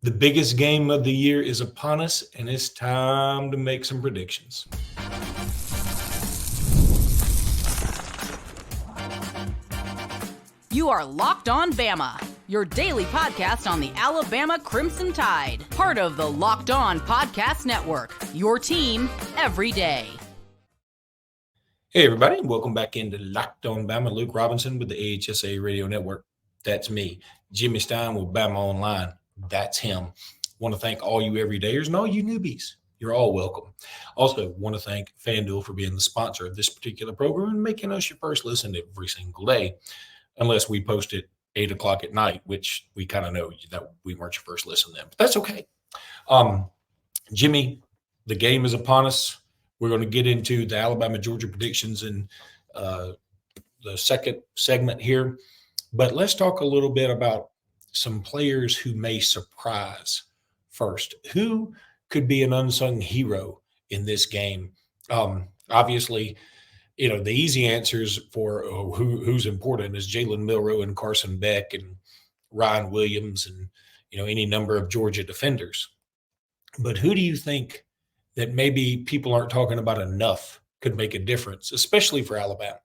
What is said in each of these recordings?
The biggest game of the year is upon us, and it's time to make some predictions. You are Locked On Bama, your daily podcast on the Alabama Crimson Tide. Part of the Locked On Podcast Network, your team every day. Hey, everybody. Welcome back into Locked On Bama. Luke Robinson with the AHSA Radio Network. That's me. Jimmy Stein with Bama Online. That's him. Want to thank all you everydayers and all you newbies. You're all welcome. Also, want to thank FanDuel for being the sponsor of this particular program and making us your first listen every single day, unless we post it 8 o'clock at night, which we kind of know that we weren't your first listen then. But that's okay. Jimmy, the game is upon us. We're going to get into the Alabama-Georgia predictions in the second segment here. But let's talk a little bit about some players who may surprise first. Who could be an unsung hero in this game? Obviously, the easy answers for who's important is Jalen Milroe and Carson Beck and Ryan Williams and, any number of Georgia defenders. But who do you think that maybe people aren't talking about enough could make a difference, especially for Alabama?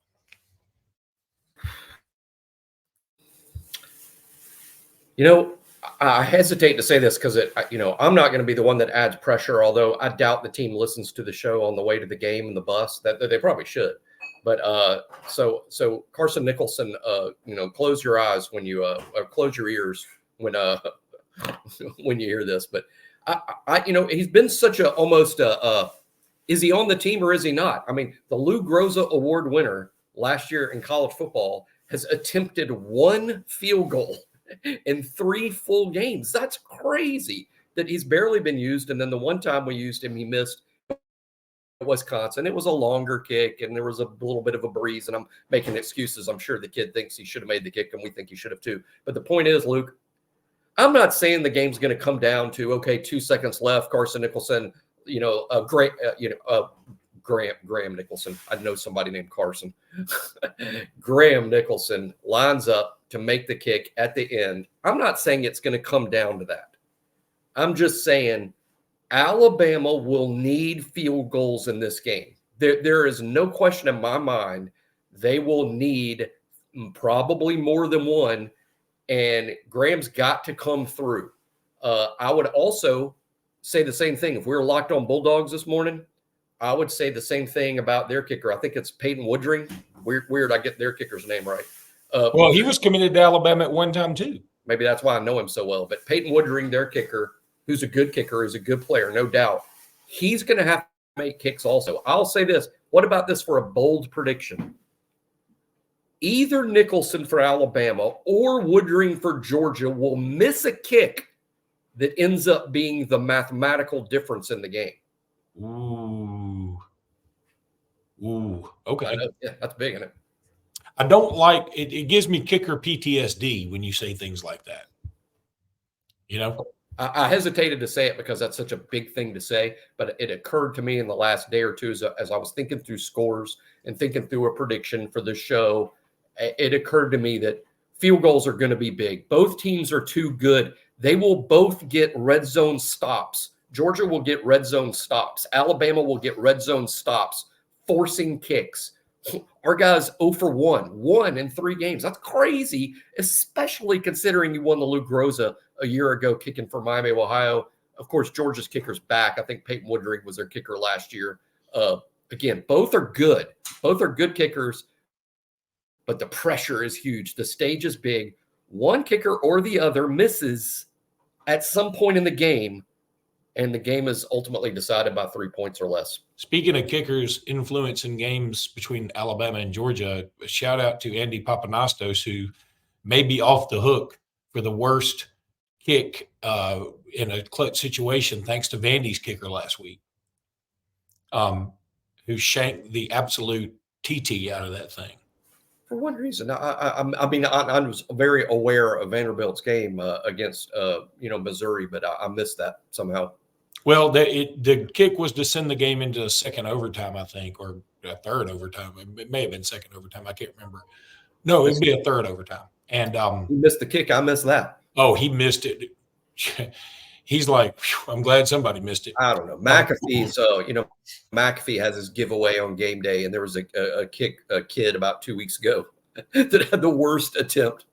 I hesitate to say this because I'm not going to be the one that adds pressure, although I doubt the team listens to the show on the way to the game and the bus. That they probably should. But so Carson Nicholson, close your eyes when you or close your ears when when you hear this. But he's been such a almost is he on the team or is he not? I mean, the Lou Groza Award winner last year in college football has attempted one field goal in 3 full games. That's crazy that he's barely been used. And then the one time we used him, he missed Wisconsin. It was a longer kick and there was a little bit of a breeze, and I'm making excuses. I'm sure the kid thinks he should have made the kick and we think he should have too. But the point is, Luke, I'm not saying the game's going to come down to, 2 seconds left, Carson Nicholson, Graham Nicholson. I know somebody named Carson. Graham Nicholson lines up to make the kick at the end. I'm not saying it's going to come down to that. I'm just saying Alabama will need field goals in this game. There is no question in my mind they will need probably more than one, and Graham's got to come through. I would also say the same thing. If we were Locked On Bulldogs this morning, I would say the same thing about their kicker. I think it's Peyton Woodring. Weird I get their kicker's name right. Well, he was committed to Alabama at one time too. Maybe that's why I know him so well. But Peyton Woodring, their kicker, who's a good kicker, is a good player, no doubt. He's going to have to make kicks also. I'll say this. What about this for a bold prediction? Either Nicholson for Alabama or Woodring for Georgia will miss a kick that ends up being the mathematical difference in the game. Ooh. Okay. Yeah, that's big, isn't it? I don't like it. It gives me kicker PTSD when you say things like that. I hesitated to say it because that's such a big thing to say, but it occurred to me in the last day or two as I was thinking through scores and thinking through a prediction for the show. It occurred to me that field goals are going to be big. Both teams are too good. They will both get red zone stops. Georgia will get red zone stops. Alabama will get red zone stops, forcing kicks. Our guys 0 for 1 in 3 games. That's crazy, especially considering you won the Lou Groza a year ago kicking for Miami, Ohio. Of course, Georgia's kicker's back. I think Peyton Woodring was their kicker last year. Again, both are good. Both are good kickers, but the pressure is huge. The stage is big. One kicker or the other misses at some point in the game, and the game is ultimately decided by 3 points or less. Speaking of kickers' influence in games between Alabama and Georgia, a shout out to Andy Papanastos, who may be off the hook for the worst kick in a clutch situation, thanks to Vandy's kicker last week, who shanked the absolute TT out of that thing. For one reason, I was very aware of Vanderbilt's game against Missouri, but I missed that somehow. Well, the kick was to send the game into a second overtime, I think, or a third overtime. It may have been second overtime. I can't remember. No, it'd be a third overtime. And he missed the kick. I missed that. Oh, he missed it. he's like, I'm glad somebody missed it. I don't know. McAfee's, McAfee has his giveaway on game day, and there was a kid about 2 weeks ago that had the worst attempt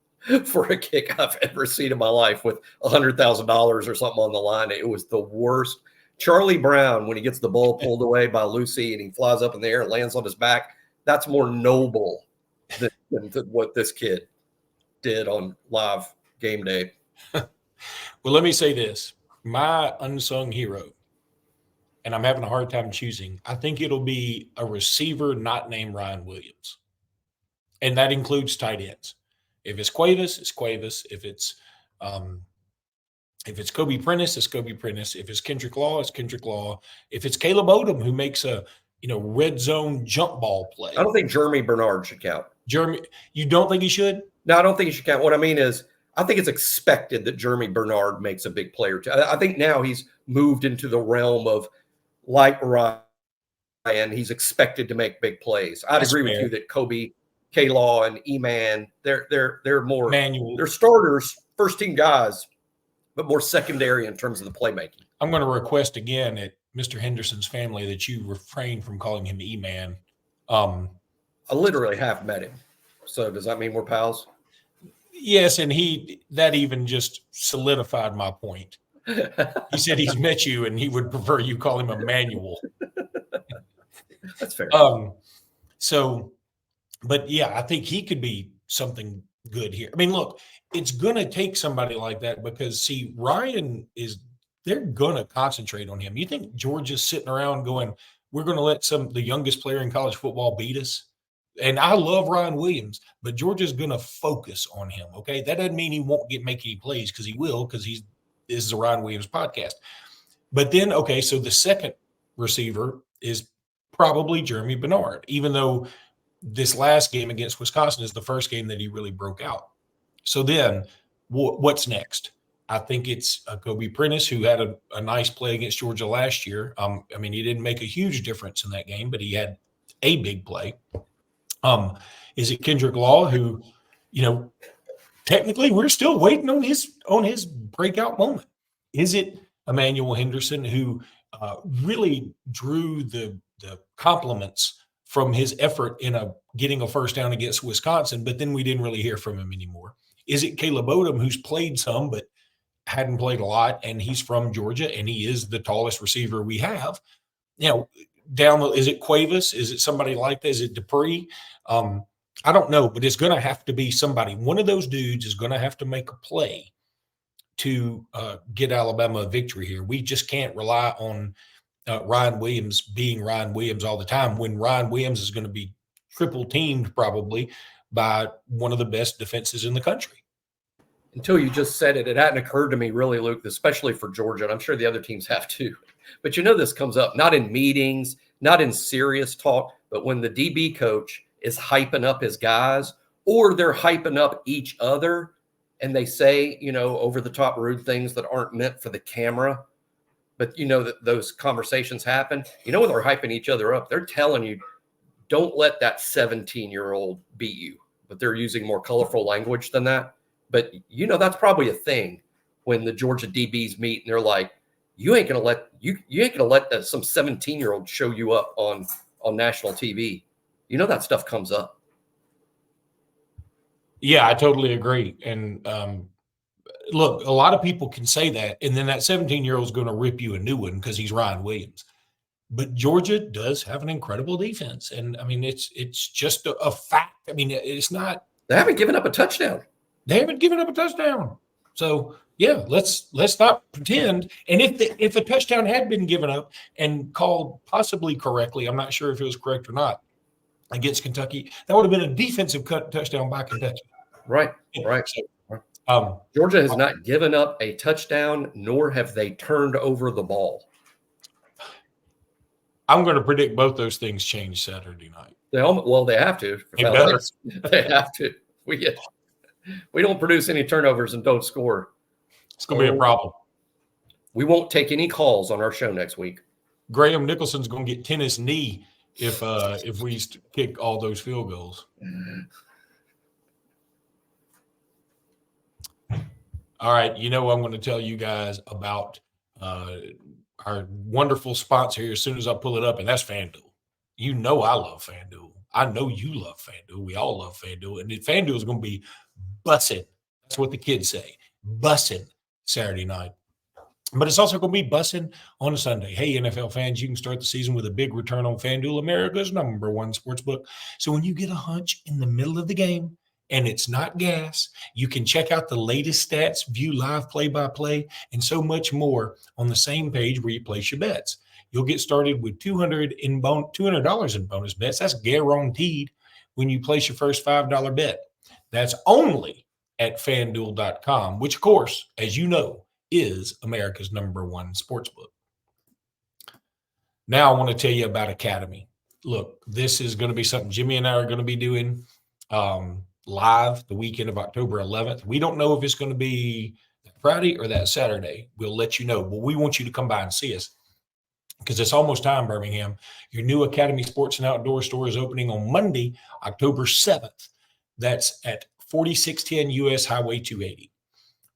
for a kick I've ever seen in my life with $100,000 or something on the line. It was the worst. Charlie Brown, when he gets the ball pulled away by Lucy and he flies up in the air and lands on his back, that's more noble than what this kid did on live game day. Well, let me say this. My unsung hero, and I'm having a hard time choosing, I think it'll be a receiver not named Ryan Williams. And that includes tight ends. If it's Cuevas, it's Cuevas. If it's Kobe Prentice, it's Kobe Prentice. If it's Kendrick Law, it's Kendrick Law. If it's Caleb Odom, who makes a red zone jump ball play. I don't think Jeremy Bernard should count. Jeremy, you don't think he should? No, I don't think he should count. What I mean is, I think it's expected that Jeremy Bernard makes a big play or two. I think now he's moved into the realm of, like Ryan, he's expected to make big plays. I'd agree with you that Kobe, K-Law, and E-Man, they're more manual. They're starters, first-team guys, but more secondary in terms of the playmaking. I'm going to request again at Mr. Henderson's family that you refrain from calling him E-Man. I literally have met him. So does that mean we're pals? Yes, and that even just solidified my point. He said he's met you and he would prefer you call him Emmanuel. That's fair. But yeah, I think he could be something good here. I mean, look, it's going to take somebody like that because, see, they're going to concentrate on him. You think Georgia's sitting around going, we're going to let the youngest player in college football beat us? And I love Ryan Williams, but Georgia's going to focus on him, okay? That doesn't mean he won't make any plays because he will, because this is a Ryan Williams podcast. But then, okay, so the second receiver is probably Jeremy Bernard, even though this last game against Wisconsin is the first game that he really broke out. So then what's next? I think it's Kobe Prentice, who had a nice play against Georgia last year. He didn't make a huge difference in that game, but he had a big play. Is it Kendrick Law, who, technically we're still waiting on his breakout moment? Is it Emmanuel Henderson, who really drew the compliments from his effort in getting a first down against Wisconsin, but then we didn't really hear from him anymore? Is it Caleb Odom, who's played some but hadn't played a lot, and he's from Georgia, and he is the tallest receiver we have? Is it Cuevas? Is it somebody like that? Is it Dupree? I don't know, but it's going to have to be somebody. One of those dudes is going to have to make a play to get Alabama a victory here. We just can't rely on Ryan Williams being Ryan Williams all the time when Ryan Williams is going to be triple teamed probably by one of the best defenses in the country. Until you just said it, it hadn't occurred to me really, Luke, especially for Georgia, and I'm sure the other teams have too. But this comes up, not in meetings, not in serious talk, but when the DB coach is hyping up his guys or they're hyping up each other and they say, over the top rude things that aren't meant for the camera, but that those conversations happen. When they're hyping each other up, they're telling you, don't let that 17-year-old beat you, but they're using more colorful language than that. But, that's probably a thing when the Georgia DBs meet and they're like, you ain't going to let some 17-year-old show you up on national TV. That stuff comes up. Yeah, I totally agree. And look, a lot of people can say that, and then that 17-year-old is going to rip you a new one because he's Ryan Williams. But Georgia does have an incredible defense, and it's just a fact. It's not. They haven't given up a touchdown. So yeah, let's not pretend. And if a touchdown had been given up and called possibly correctly, I'm not sure if it was correct or not, against Kentucky, that would have been a defensive touchdown by Kentucky. Right. Georgia has not given up a touchdown, nor have they turned over the ball. I'm going to predict both those things change Saturday night. They have to. They have to. We don't produce any turnovers and don't score. It's going to be a problem. We won't take any calls on our show next week. Graham Nicholson's going to get tennis knee if we kick all those field goals. All right. I'm going to tell you guys about our wonderful sponsor here as soon as I pull it up, and that's FanDuel. I love FanDuel. I know you love FanDuel. We all love FanDuel. And FanDuel is going to be bussing. That's what the kids say. Bussing Saturday night. But it's also going to be bussing on a Sunday. Hey, NFL fans, you can start the season with a big return on FanDuel, America's #1 sportsbook. So when you get a hunch in the middle of the game and it's not gas, you can check out the latest stats, view live play-by-play, and so much more on the same page where you place your bets. You'll get started with $200 in bonus bets. That's guaranteed when you place your first $5 bet. That's only at FanDuel.com, which, of course, as you know, is America's #1 sportsbook. Now I want to tell you about Academy. Look, this is going to be something Jimmy and I are going to be doing live the weekend of October 11th. We don't know if it's going to be Friday or that Saturday. We'll let you know, but we want you to come by and see us because it's almost time, Birmingham. Your new Academy Sports and Outdoor store is opening on Monday, October 7th. That's at 4610 US Highway 280.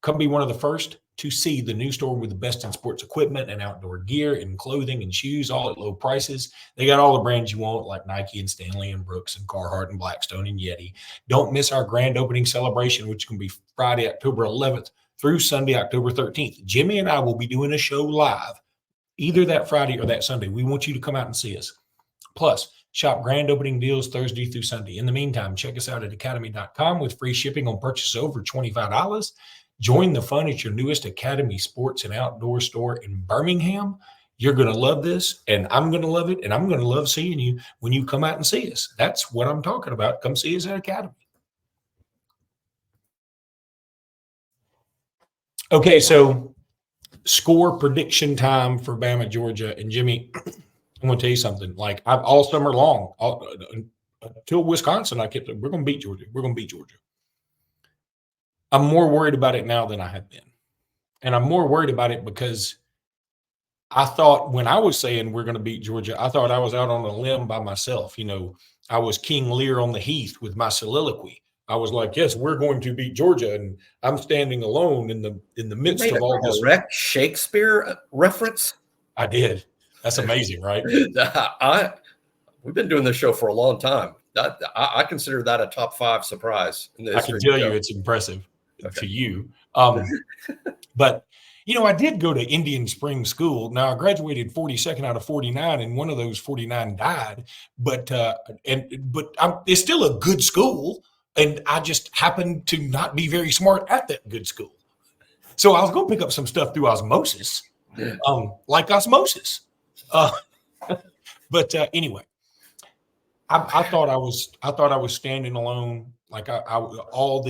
Come be one of the first to see the new store with the best in sports equipment and outdoor gear and clothing and shoes, all at low prices. They got all the brands you want, like Nike and Stanley and Brooks and Carhartt and Blackstone and Yeti. Don't miss our grand opening celebration, which can be Friday, October 11th through Sunday, October 13th. Jimmy and I will be doing a show live either that Friday or that Sunday. We want you to come out and see us. Plus, shop grand opening deals Thursday through Sunday. In the meantime, check us out at academy.com with free shipping on purchases over $25. Join the fun at your newest Academy Sports and Outdoor store in Birmingham. You're going to love this, and I'm going to love it, and I'm going to love seeing you when you come out and see us. That's what I'm talking about. Come see us at Academy. Okay, so score prediction time for Bama, Georgia. And Jimmy, I'm going to tell you something. Like, I've all summer long, until Wisconsin, we're going to beat Georgia. We're going to beat Georgia. I'm more worried about it now than I have been. And I'm more worried about it because I thought when I was saying we're going to beat Georgia, I thought I was out on a limb by myself. I was King Lear on the Heath with my soliloquy. I was like, yes, we're going to beat Georgia. And I'm standing alone in the midst of all this. Direct Shakespeare reference? I did. That's amazing, right? We've been doing this show for a long time. I consider that a top 5 surprise. I can tell you it's impressive. To you. But, I did go to Indian Springs School. Now, I graduated 42nd out of 49, and one of those 49 died. But it's still a good school, and I just happened to not be very smart at that good school. So I was going to pick up some stuff through osmosis, like osmosis. But anyway, I thought I was standing alone. Like all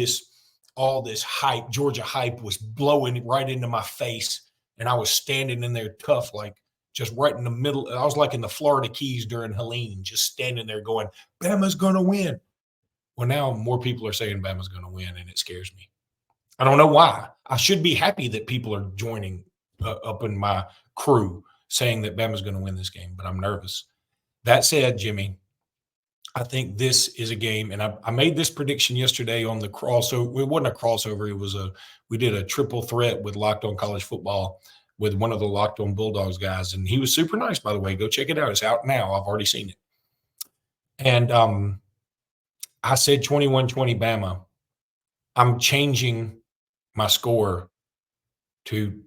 this hype, Georgia hype, was blowing right into my face. And I was standing in there tough, like just right in the middle. I was like in the Florida Keys during Helene, just standing there going, Bama's going to win. Well, now more people are saying Bama's going to win, and it scares me. I don't know why. I should be happy that people are joining up in my crew saying that Bama's going to win this game, but I'm nervous. That said, Jimmy, I think this is a game, and I made this prediction yesterday on the crossover. It wasn't a crossover. We did a triple threat with Locked On College Football with one of the Locked On Bulldogs guys, and he was super nice, by the way. Go check it out. It's out now. I've already seen it. And I said 21-20 Bama. I'm changing my score to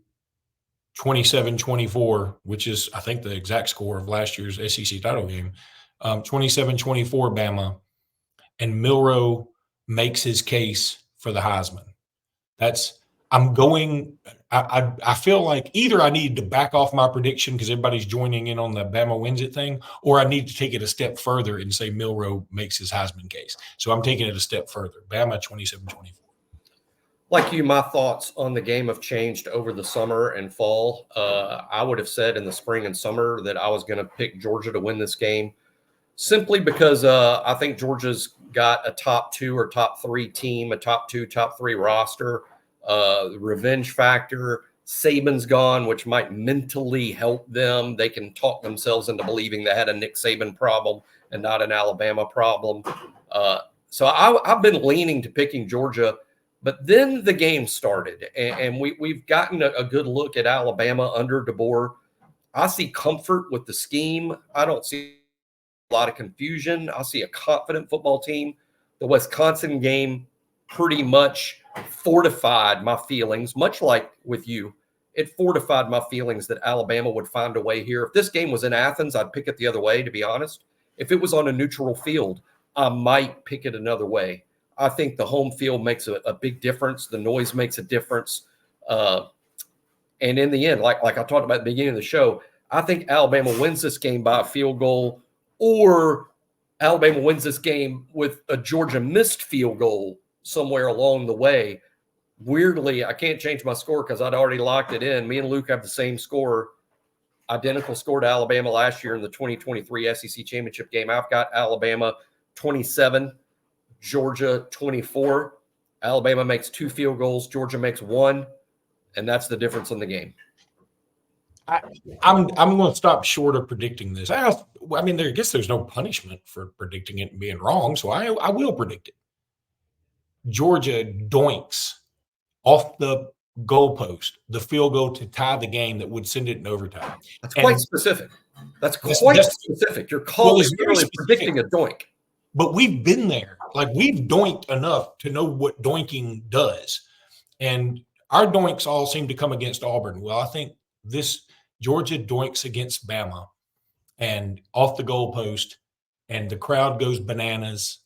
27-24, which is, I think, the exact score of last year's SEC title game. 27-24 Bama, and Milroe makes his case for the Heisman. I feel like either I need to back off my prediction because everybody's joining in on the Bama wins it thing, or I need to take it a step further and say Milroe makes his Heisman case. So I'm taking it a step further. Bama 27-24. Like you, my thoughts on the game have changed over the summer and fall. I would have said in the spring and summer that I was going to pick Georgia to win this game, simply because I think Georgia's got a top 2 or top 3 team, a top 2, top 3 roster. The revenge factor. Saban's gone, which might mentally help them. They can talk themselves into believing they had a Nick Saban problem and not an Alabama problem. So I've been leaning to picking Georgia, But then the game started, and we've gotten a good look at Alabama under DeBoer. I see comfort with the scheme. I don't see a lot of confusion. I see a confident football team. The Wisconsin game pretty much fortified my feelings, much like with you. It fortified my feelings that Alabama would find a way here. If this game was in Athens, I'd pick it the other way, to be honest. If it was on a neutral field, I might pick it another way. I think the home field makes a big difference. The noise makes a difference. And in the end, like I talked about at the beginning of the show, I think Alabama wins this game by a field goal, or Alabama wins this game with a Georgia missed field goal somewhere along the way. Weirdly, I can't change my score because I'd already locked it in. Me and Luke have the same score, identical score to Alabama last year in the 2023 SEC championship game. I've got Alabama 27, Georgia 24. Alabama makes 2 field goals. Georgia makes 1, and that's the difference in the game. I'm going to stop short of predicting this. I guess there's no punishment for predicting it and being wrong, so I will predict it. Georgia doinks off the goalpost the field goal to tie the game that would send it in overtime. That's quite specific. That's quite specific. You're calling really predicting a doink. But we've been there. Like, we've doinked enough to know what doinking does. And our doinks all seem to come against Auburn. Well, I think this Georgia doinks against Bama and off the goalpost, and the crowd goes bananas.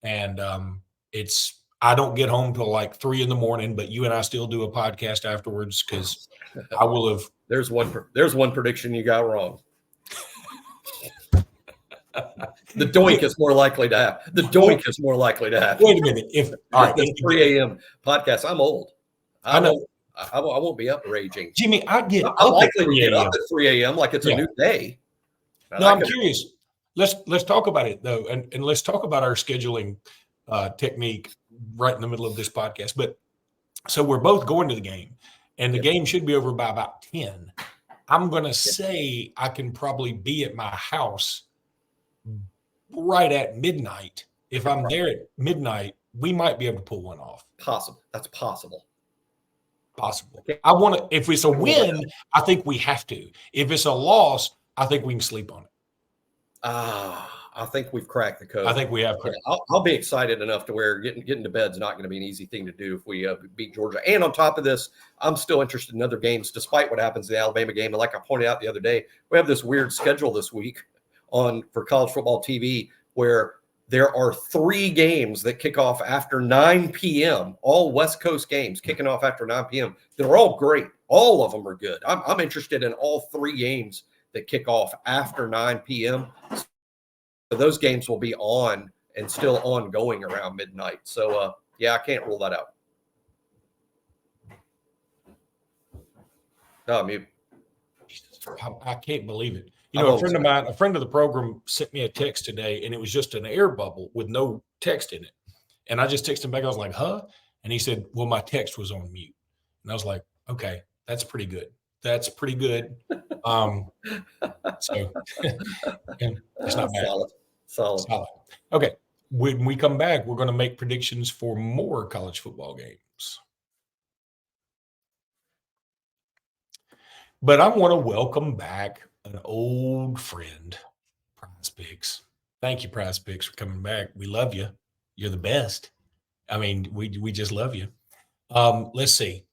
And I don't get home till like 3 a.m, but you and I still do a podcast afterwards because I will have. There's one prediction you got wrong. The doink is more likely to happen. The doink is more likely to happen. Wait a minute. If 3 a.m. podcast, I'm old. I know. I won't be up raging. Jimmy, I'm likely to get up at 3 a.m. like it's a new day. No, I'm curious. Let's talk about it though, and let's talk about our scheduling technique right in the middle of this podcast. But so we're both going to the game, and the game should be over by about 10. I'm going to say I can probably be at my house right at midnight. If I'm there at midnight, we might be able to pull one off. Possible. That's possible. Okay. If it's a win, I think we have to. If it's a loss, I think we can sleep on it. I think we've cracked the code. I think we have cracked. I'll be excited enough to where getting to bed's not going to be an easy thing to do if we beat Georgia. And on top of this, I'm still interested in other games, despite what happens in the Alabama game. And like I pointed out the other day, we have this weird schedule this week for college football TV where there are 3 games that kick off after 9 p.m., all West Coast games kicking off after 9 p.m. They're all great. All of them are good. I'm interested in all 3 games that kick off after 9 p.m. So those games will be on and still ongoing around midnight. So, I can't rule that out. No, mute. I can't believe it. A friend of mine, a friend of the program, sent me a text today, and it was just an air bubble with no text in it. And I just texted him back. I was like, huh? And he said, well, my text was on mute. And I was like, okay, that's pretty good. That's pretty good. So it's not bad. Solid. Okay. When we come back, we're going to make predictions for more college football games. But I want to welcome back an old friend, Prize Picks. Thank you, Prize Picks, for coming back. We love you. You're the best. I mean, we just love you. Let's see.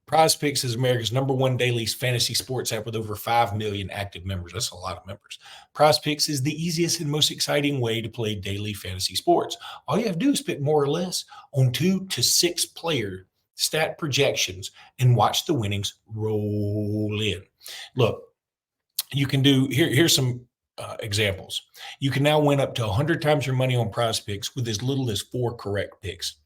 Prize Picks is America's #1 daily fantasy sports app with over 5 million active members. That's a lot of members. Prize Picks is the easiest and most exciting way to play daily fantasy sports. All you have to do is pick more or less on 2 to 6 player stat projections and watch the winnings roll in. Look, you can do here's some examples. You can now win up to 100 times your money on Prize Picks with as little as 4 correct picks.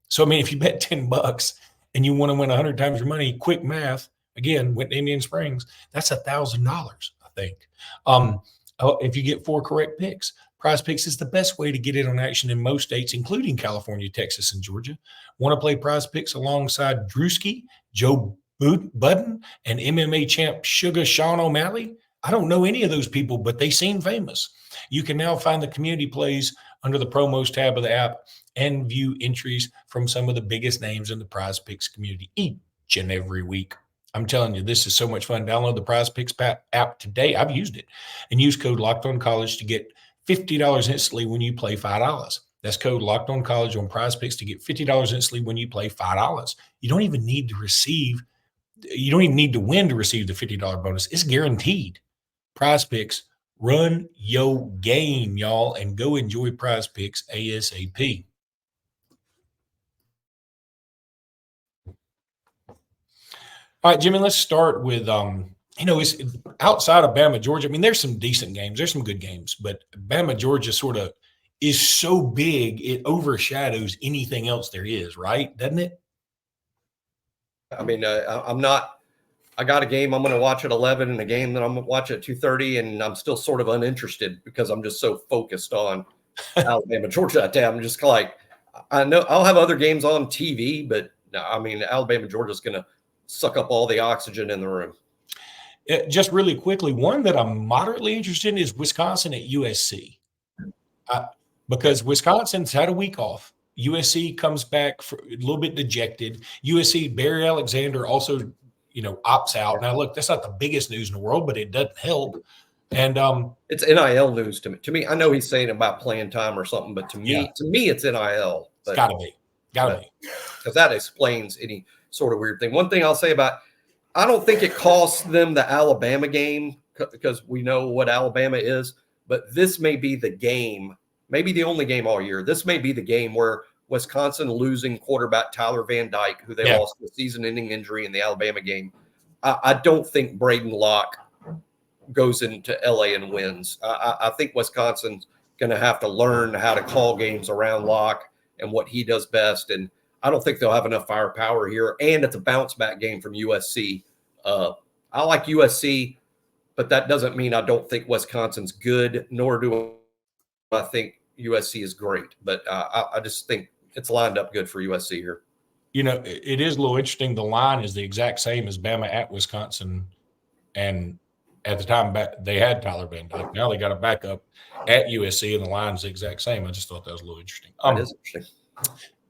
So, I mean, if you bet $10 and you want to win 100 times your money, quick math, again, went to Indian Springs, that's $1,000, I think. If you get 4 correct picks, Prize Picks is the best way to get in on action in most states, including California, Texas, and Georgia. Want to play Prize Picks alongside Drewski, Joe Budden, and MMA champ Sugar Sean O'Malley? I don't know any of those people, but they seem famous. You can now find the community plays under the promos tab of the app and view entries from some of the biggest names in the Prize Picks community each and every week. I'm telling you, this is so much fun. Download the Prize Picks app today. I've used it, and use code LOCKEDONCollege to get $50 instantly when you play $5. That's code LOCKEDONCollege on Prize Picks to get $50 instantly when you play $5. You don't even need to win to receive the $50 bonus. It's guaranteed. Prize Picks, run your game, y'all, and go enjoy Prize Picks ASAP. All right, Jimmy, let's start with, it's outside of Bama, Georgia. I mean, there's some decent games. There's some good games, but Bama, Georgia sort of is so big, it overshadows anything else there is, right? Doesn't it? I mean, I got a game I'm going to watch at 11 and a game that I'm going to watch at 2:30, and I'm still sort of uninterested because I'm just so focused on Alabama, Georgia that day. I'm just like, I know I'll have other games on TV, but no, I mean, Alabama, Georgia is going to suck up all the oxygen in the room. Just really quickly, one that I'm moderately interested in is Wisconsin at USC. Because Wisconsin's had a week off. USC comes back for a little bit dejected. USC, Barry Alexander also, opts out. Now, look, that's not the biggest news in the world, but it doesn't help. And it's NIL news to me. To me, I know he's saying about playing time or something, but to me, it's NIL. It's gotta be. Because that explains any sort of weird thing. One thing I'll say about, I don't think it cost them the Alabama game because we know what Alabama is, but this may be the game, maybe the only game all year. This may be the game where Wisconsin losing quarterback Tyler Van Dyke, who they lost to a season-ending injury in the Alabama game. I don't think Braden Locke goes into LA and wins. I think Wisconsin's going to have to learn how to call games around Locke and what he does best. And I don't think they'll have enough firepower here. And it's a bounce-back game from USC. I like USC, but that doesn't mean I don't think Wisconsin's good, nor do I think USC is great. But I just think it's lined up good for USC here. It is a little interesting. The line is the exact same as Bama at Wisconsin. And at the time, they had Tyler Van Dyke. Now they got a backup at USC, and the line is the exact same. I just thought that was a little interesting. That is interesting.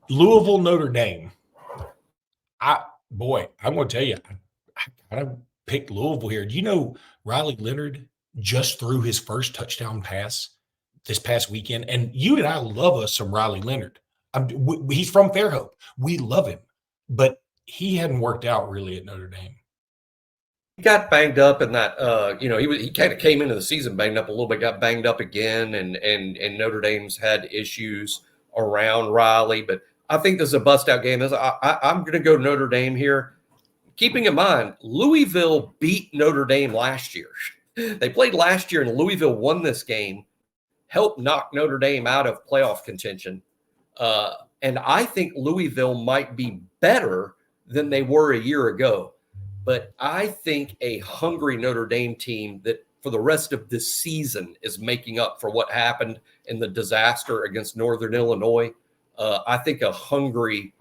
Louisville, Notre Dame. I'm going to tell you, I kind of picked Louisville here. Do you know Riley Leonard just threw his first touchdown pass this past weekend? And you and I love us some Riley Leonard. He's from Fairhope. We love him, but he hadn't worked out really at Notre Dame. He got banged up in that, he kind of came into the season banged up a little bit, got banged up again, and Notre Dame's had issues around Riley. But I think this is a bust-out game. I'm going to go Notre Dame here. Keeping in mind, Louisville beat Notre Dame last year. They played last year, and Louisville won this game, helped knock Notre Dame out of playoff contention. And I think Louisville might be better than they were a year ago. But I think a hungry Notre Dame team that for the rest of this season is making up for what happened in the disaster against Northern Illinois. I think a hungry,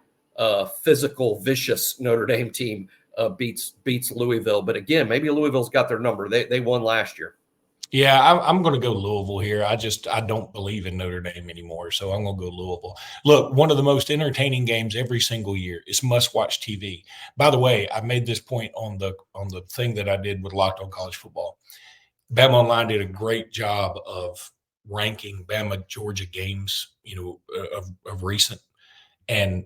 physical, vicious Notre Dame team beats Louisville. But again, maybe Louisville's got their number. They won last year. Yeah, I'm going to go Louisville here. I don't believe in Notre Dame anymore, so I'm going to go Louisville. Look, one of the most entertaining games every single year is must-watch TV. By the way, I made this point on the thing that I did with Locked On College Football. Bama Online did a great job of ranking Bama Georgia games, of recent, and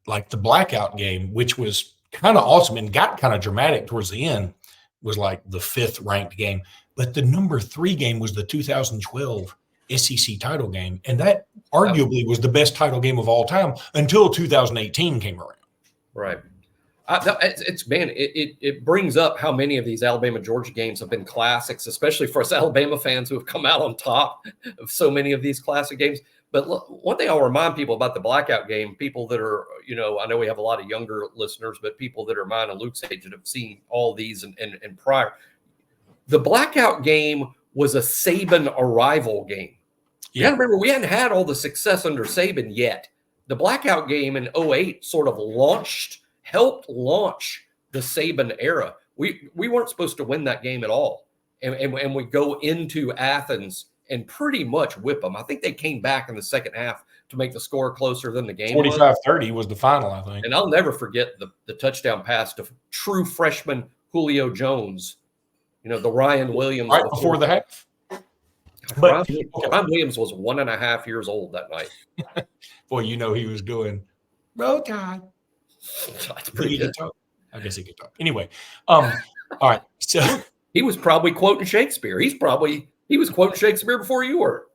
like the blackout game, which was kind of awesome and got kind of dramatic towards the end, was like the 5th ranked game. But the number 3 game was the 2012 SEC title game. And that arguably was the best title game of all time until 2018 came around. Right. It brings up how many of these Alabama Georgia games have been classics, especially for us Alabama fans who have come out on top of so many of these classic games. But look, one thing I'll remind people about the blackout game, people that are, I know we have a lot of younger listeners, but people that are mine and Luke's age that have seen all these and prior. The blackout game was a Saban arrival game. You got to remember, we hadn't had all the success under Saban yet. The blackout game in 2008 sort of helped launch the Saban era. We weren't supposed to win that game at all. And we go into Athens and pretty much whip them. I think they came back in the second half to make the score closer than the game 45-30 was the final, I think. And I'll never forget the touchdown pass to true freshman Julio Jones, the Ryan Williams. Right before the half. But Ryan Williams was 1.5 years old that night. Boy, he was doing roll tide. That's pretty good. I guess he could talk. Anyway, all right. So he was probably quoting Shakespeare. He was quoting Shakespeare before you were.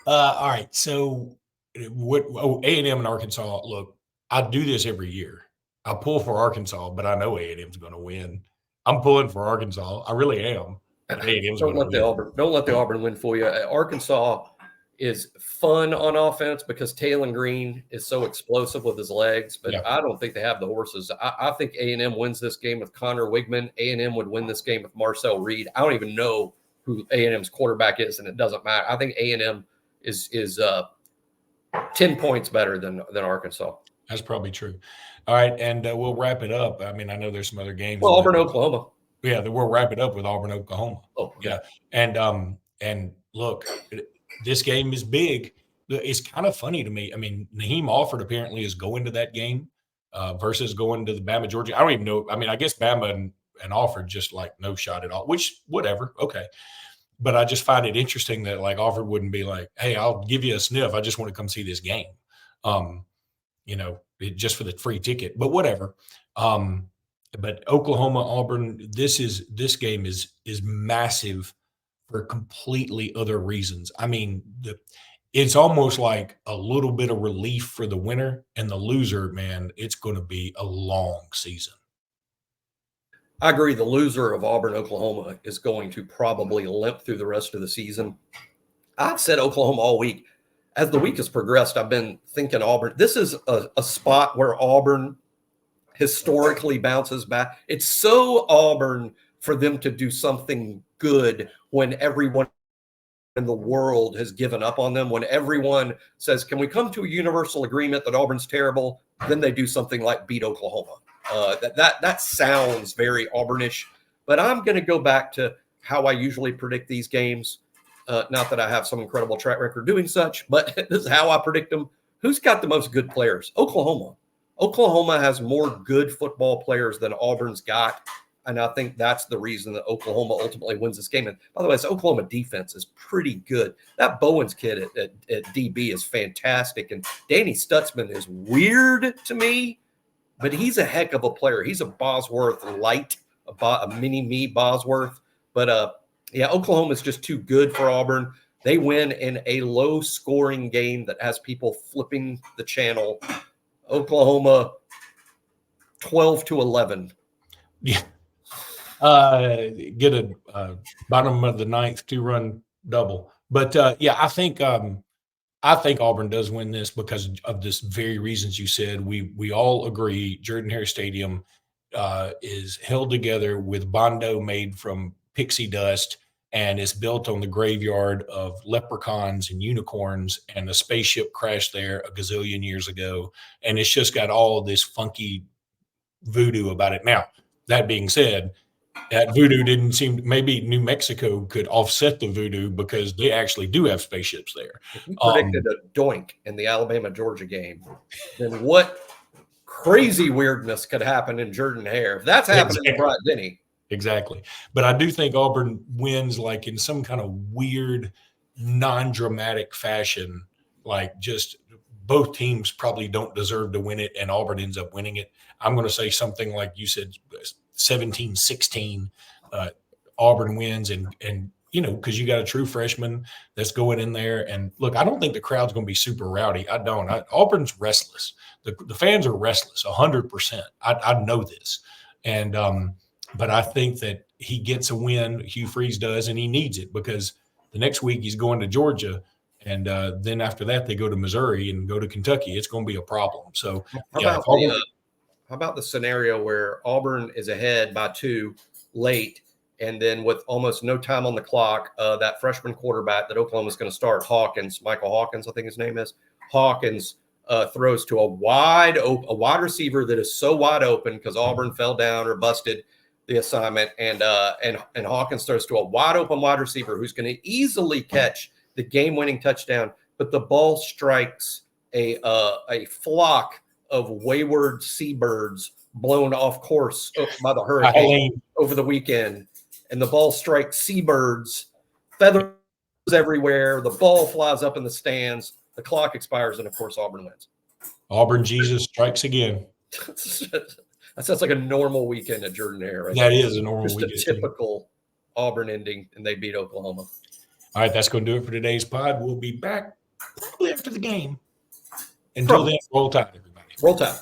All right. So A&M and Arkansas, look, I do this every year. I pull for Arkansas, but I know A&M's going to win. I'm pulling for Arkansas. I really am. Don't let the Auburn win for you. Arkansas is fun on offense because Taylon Green is so explosive with his legs, but yeah. I don't think they have the horses. I think A&M wins this game with Connor Wigman. A&M would win this game with Marcel Reed. I don't even know who A&M's quarterback is, and it doesn't matter. I think A&M is 10 points better than Arkansas. That's probably true. All right, and we'll wrap it up. I mean, I know there's some other games. Well, Auburn, Oklahoma. Yeah, we'll wrap it up with Auburn, Oklahoma. Oh, yeah. And look, this game is big. It's kind of funny to me. I mean, Naheem Alford apparently is going to that game versus going to the Bama, Georgia. I don't even know. I mean, I guess Bama and Alford just like no shot at all, which whatever. Okay. But I just find it interesting that like Alford wouldn't be like, hey, I'll give you a sniff. I just want to come see this game, just for the free ticket, but whatever. But Oklahoma, Auburn, this game is massive for completely other reasons. I mean, it's almost like a little bit of relief for the winner, and the loser, man, it's going to be a long season. I agree. The loser of Auburn, Oklahoma is going to probably limp through the rest of the season. I've said Oklahoma all week. As the week has progressed, I've been thinking Auburn. This is a spot where Auburn historically bounces back. It's so Auburn for them to do something good when everyone in the world has given up on them. When everyone says, can we come to a universal agreement that Auburn's terrible? Then they do something like beat Oklahoma. That sounds very Auburnish, but I'm going to go back to how I usually predict these games. Not that I have some incredible track record doing such, but this is how I predict them. Who's got the most good players? Oklahoma. Oklahoma has more good football players than Auburn's got, and I think that's the reason that Oklahoma ultimately wins this game. And by the way, this Oklahoma defense is pretty good. That Bowens kid at DB is fantastic, and Danny Stutzman is weird to me, but he's a heck of a player. He's a Bosworth light, a mini-me Bosworth. But, yeah, Oklahoma is just too good for Auburn. They win in a low-scoring game that has people flipping the channel. Oklahoma 12-11. Yeah. Get a bottom of the ninth 2-run double. But yeah, I think Auburn does win this because of this very reasons you said. We all agree Jordan-Hare Stadium is held together with Bondo made from pixie dust, and it's built on the graveyard of leprechauns and unicorns, and a spaceship crashed there a gazillion years ago. And it's just got all this funky voodoo about it. Now, that being said, that voodoo didn't seem – maybe New Mexico could offset the voodoo because they actually do have spaceships there. If you predicted a doink in the Alabama-Georgia game, then what crazy weirdness could happen in Jordan-Hare? If that's happening to Bryant-Denny. Exactly. But I do think Auburn wins like in some kind of weird, non-dramatic fashion, like just both teams probably don't deserve to win it, and Auburn ends up winning it. I'm going to say something like you said, 17-16, Auburn wins, and because you got a true freshman that's going in there. And look, I don't think the crowd's going to be super rowdy. I don't. Auburn's restless. The fans are restless, 100%. I know this. And but I think that he gets a win, Hugh Freeze does, and he needs it because the next week he's going to Georgia, and then after that they go to Missouri and go to Kentucky. It's going to be a problem. So how about the scenario where Auburn is ahead by 2 late, and then with almost no time on the clock, that freshman quarterback that Oklahoma is going to start, Michael Hawkins, I think his name is, Hawkins throws to a wide receiver that is so wide open because Auburn fell down or busted. the assignment, and Hawkins throws to a wide open wide receiver who's going to easily catch the game-winning touchdown, but the ball strikes a flock of wayward seabirds blown off course by the hurricane over the weekend, and the ball strikes seabirds, feathers everywhere. The ball flies up in the stands. The clock expires, and of course, Auburn wins. Auburn Jesus strikes again. That sounds like a normal weekend at Jordan-Hare. Right? That is a normal Just weekend. a typical Auburn ending, and they beat Oklahoma. All right, that's going to do it for today's pod. We'll be back probably after the game. Until then, roll tide, everybody. Roll Tide.